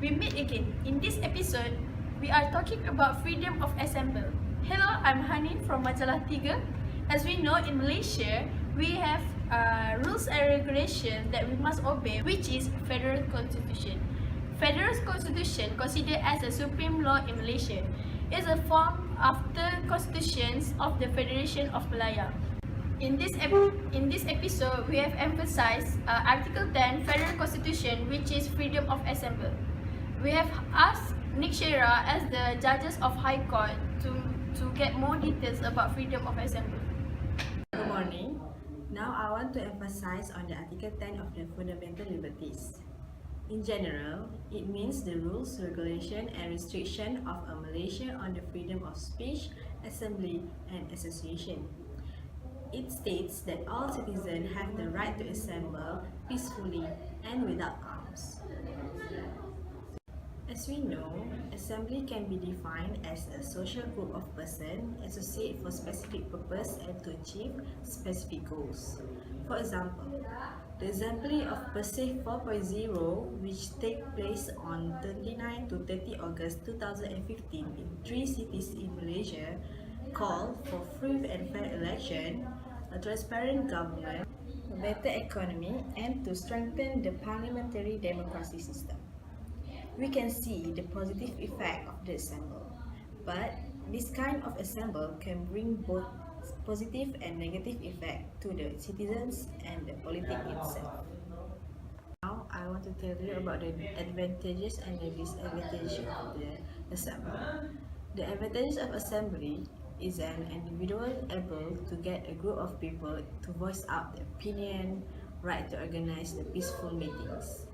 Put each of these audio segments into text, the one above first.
we meet again. In this episode, we are talking about freedom of assembly. Hello, I'm Hanin from Majalah 3. As we know, in Malaysia, we have rules and regulations that we must obey, which is Federal Constitution. Federal Constitution, considered as the supreme law in Malaysia, is a form of the constitutions of the Federation of Malaya. In this episode, we have emphasized Article 10 Federal Constitution, which is freedom of assembly. We have asked Nick Shera as the judges of High Court to get more details about freedom of assembly. Good morning. Now I want to emphasize on the Article 10 of the Fundamental Liberties. In general, it means the rules, regulation and restriction of a Malaysia on the freedom of speech, assembly and association. It states that all citizens have the right to assemble peacefully and without arms. As we know, assembly can be defined as a social group of persons associated for specific purpose and to achieve specific goals. For example, the assembly of PERSIF 4.0, which take place on 29 to 30 August 2015 in 3 cities in Malaysia, called for free and fair election, a transparent government, a better economy, and to strengthen the parliamentary democracy system. We can see the positive effect of the assembly, but this kind of assembly can bring both positive and negative effect to the citizens and the politics itself. Now, I want to tell you about the advantages and the disadvantages of the assembly. The advantages of assembly is an individual able to get a group of people to voice out their opinion, right to organize the peaceful meetings.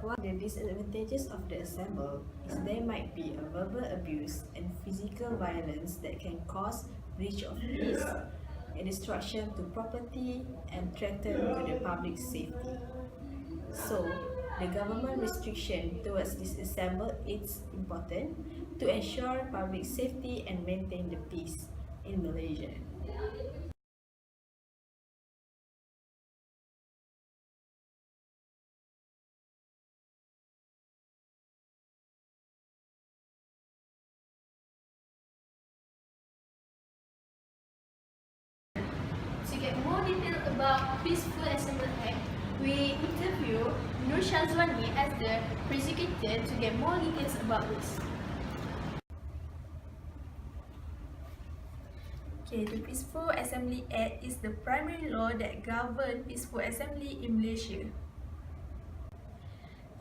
While the disadvantages of the assembly is there might be a verbal abuse and physical violence that can cause breach of peace, a destruction to property and threaten to the public safety. So, the government restriction towards this assembly is important to ensure public safety and maintain the peace in Malaysia. To get more detail about Peaceful Assembly Act, we interview Nur Shazwani as the prosecutor to get more details about this. The Peaceful Assembly Act is the primary law that governs peaceful assembly in Malaysia.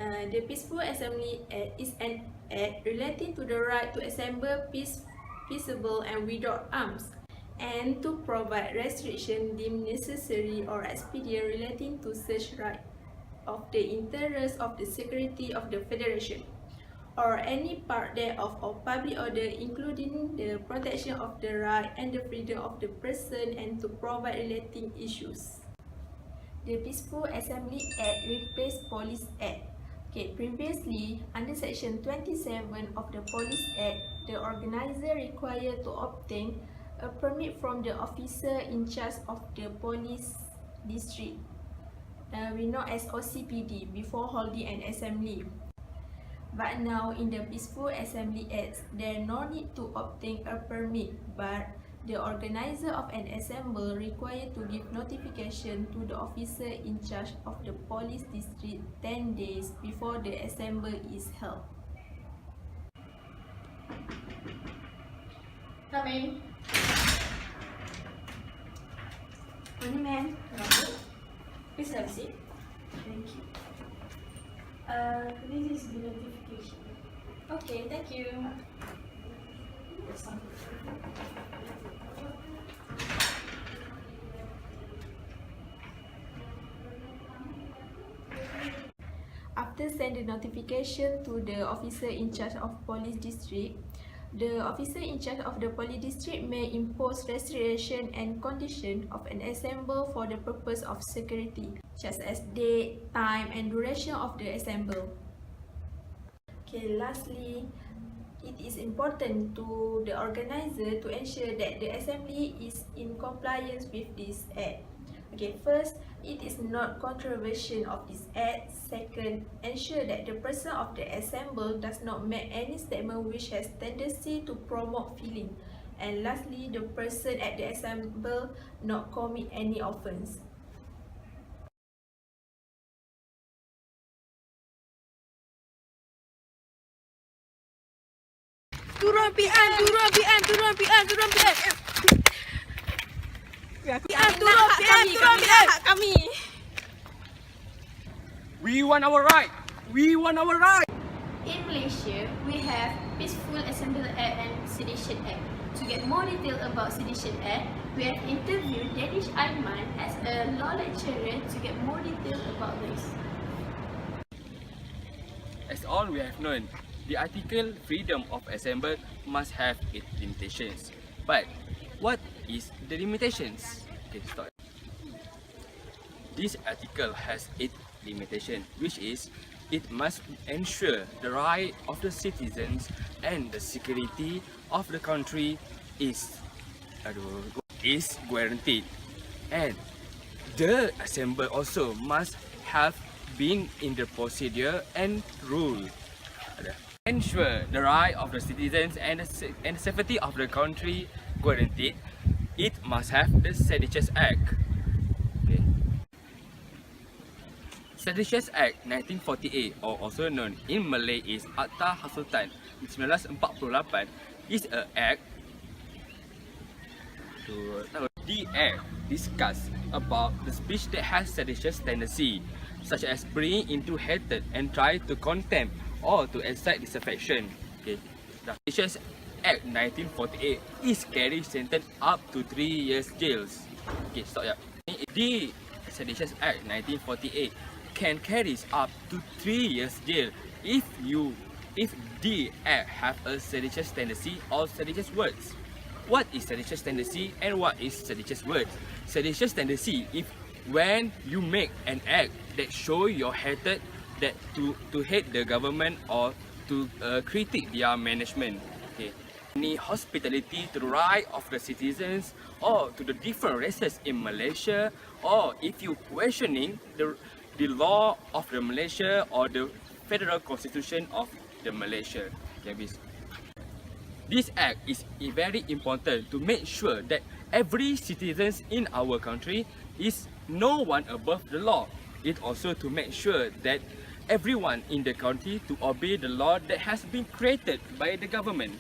The Peaceful Assembly Act is an act relating to the right to assemble peaceable and without arms, and to provide restriction deemed necessary or expedient relating to such right of the interest of the security of the Federation, or any part thereof of public order, including the protection of the right and the freedom of the person, and to provide relating issues. The Peaceful Assembly Act replaced Police Act. Previously, under Section 27 of the Police Act, the organizer required to obtain a permit from the officer in charge of the police district, we know as OCPD, before holding an assembly. But now in the Peaceful Assembly Act, there is no need to obtain a permit, but the organizer of an assembly required to give notification to the officer in charge of the police district 10 days before the assembly is held. Come in. Morning, ma'am. Please have a seat. Thank you. This is the notification. Okay, thank you. After sending notification to the officer in charge of police district, the officer in charge of the police district may impose restriction and condition of an assembly for the purpose of security, such as date, time, and duration of the assembly. Lastly, it is important to the organizer to ensure that the assembly is in compliance with this act. First, it is not controversial of this act. Second, ensure that the person of the assembly does not make any statement which has tendency to promote feeling. And lastly, the person at the assembly not commit any offence. Turun PN, turun PN, turun PN, turun PN. Turun PN, turun PN. Kami. We want our right. We want our right. In Malaysia, we have Peaceful Assembly Act and Sedition Act. To get more detail about Sedition Act, we have interviewed Danish Aiman as a law lecturer to get more detail about this. As all we have known, the article freedom of assembly must have its limitations. But what is the limitations? Okay, start. This article has its limitation, which is it must ensure the right of the citizens and the security of the country is guaranteed, and the assembly also must have been in the procedure and rule. Ensure the right of the citizens and the safety of the country guaranteed, it must have the Seditious Act. Okay. Seditious Act 1948, or also known in Malay is Akta Hasutan 1948, is an act the act discuss about the speech that has seditious tendency, such as bringing into hatred and try to contempt or to excite disaffection. Okay. The Seditious Act 1948 is carry sentence up to 3 years jails. Okay, stop ya. The Seditious Act 1948 can carry up to 3 years jail if the act have a seditious tendency or seditious words. What is seditious tendency and what is seditious words? Seditious tendency if when you make an act that show your hatred, that to hate the government or to critique their management. Okay. Any hospitality to the right of the citizens or to the different races in Malaysia, or if you questioning the law of the Malaysia or the federal constitution of the Malaysia. Okay, this act is very important to make sure that every citizens in our country is no one above the law. It also to make sure that everyone in the country to obey the law that has been created by the government.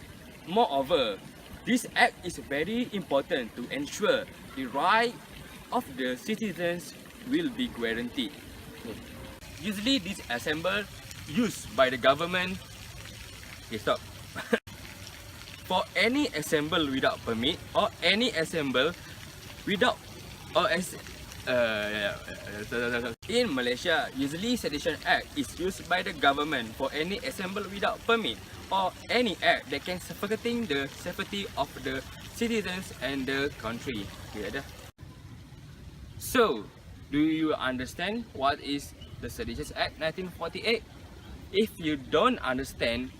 Moreover, this act is very important to ensure the right of the citizens will be guaranteed. Usually this assembly used by the government. Okay, stop. For any assembly without permit or any assembly without or in Malaysia, usually Sedition Act is used by the government for any assembly without permit or any act that can suffocating the safety of the citizens and the country. Okay, so, do you understand what is the Seditious Act 1948? If you don't understand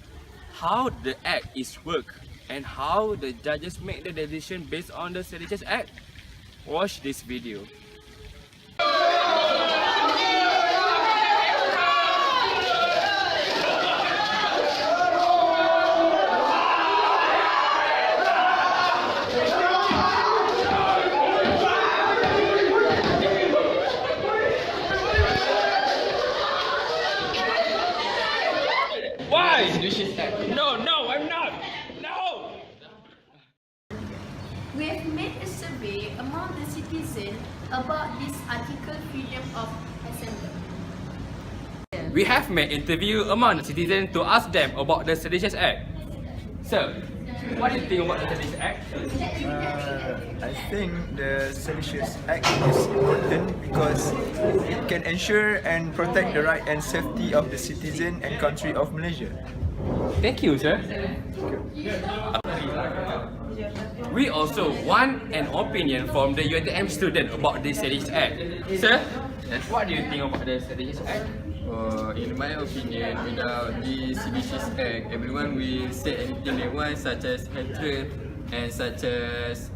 how the act is work and how the judges make the decision based on the Seditious Act, watch this video. Why? No, I'm not. No. We have made a survey among the citizens about this article freedom of assembly. We have made interview among the citizens to ask them about the Seditious Act. So, what do you think about the Seditious Act? I think the Seditious Act is important because it can ensure and protect the right and safety of the citizen and country of Malaysia. Thank you, sir. We also want an opinion from the UiTM student about the Seditious Act. Sir, what do you think about the Seditious Act? In my opinion, without the Seditious Act, everyone will say anything they want, such as hatred and such as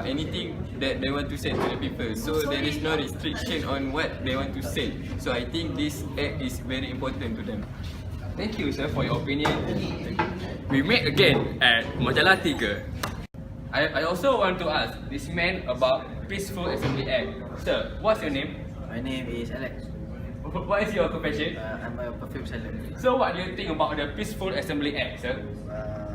anything that they want to sell to the people. So there is no restriction on what they want to sell. So I think this act is very important to them. Thank you, sir, for your opinion. We meet again at Majalah 3. I also want to ask this man about Peaceful Assembly Act. Sir, what's your name? My name is Alex. What is your occupation? I'm a perfume seller. So what do you think about the Peaceful Assembly Act, sir?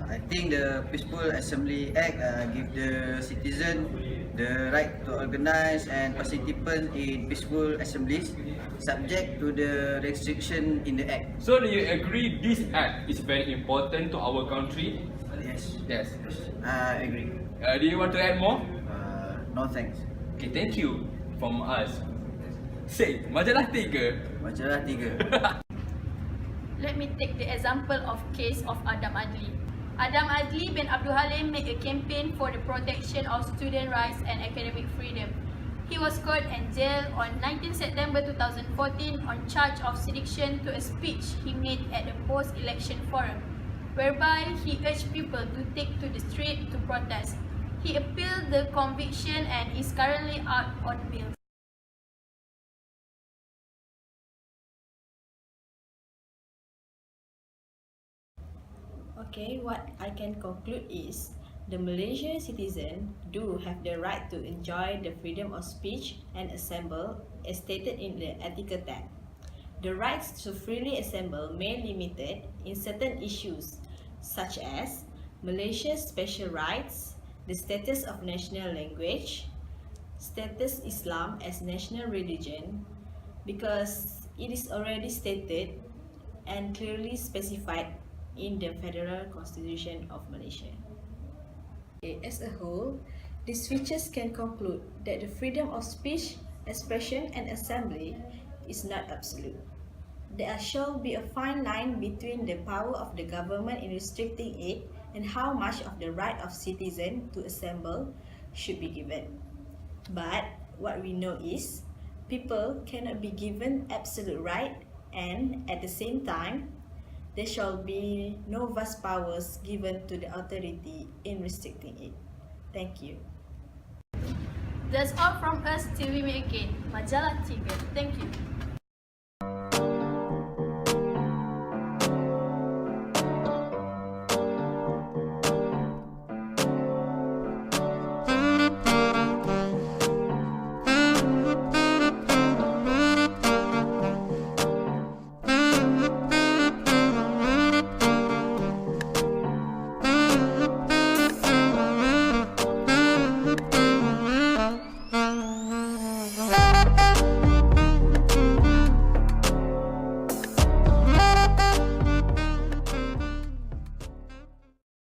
I think the Peaceful Assembly Act give the citizen the right to organize and participate in peaceful assemblies, subject to the restriction in the act. So do you agree this act is very important to our country? Yes. Yes. I agree. Do you want to add more? No thanks. Okay, thank you from us. Say, Majalah 3. Majalah 3. Let me take the example of case of Adam Adli. Adam Adli bin Abdul Halim made a campaign for the protection of student rights and academic freedom. He was caught and jailed on 19 September 2014 on charge of sedition to a speech he made at the post-election forum, whereby he urged people to take to the street to protest. He appealed the conviction and is currently out on bail. Okay, what I can conclude is the Malaysian citizen do have the right to enjoy the freedom of speech and assemble as stated in the Article 10. The rights to freely assemble may be limited in certain issues such as Malaysia's special rights, the status of national language, status Islam as national religion, because it is already stated and clearly specified in the Federal Constitution of Malaysia. As a whole, these features can conclude that the freedom of speech, expression and assembly is not absolute. There shall be a fine line between the power of the government in restricting it and how much of the right of citizen to assemble should be given. But what we know is, people cannot be given absolute right, and at the same time, there shall be no vast powers given to the authority in restricting it. Thank you. That's all from us till we meet again. Majalah 3. Thank you.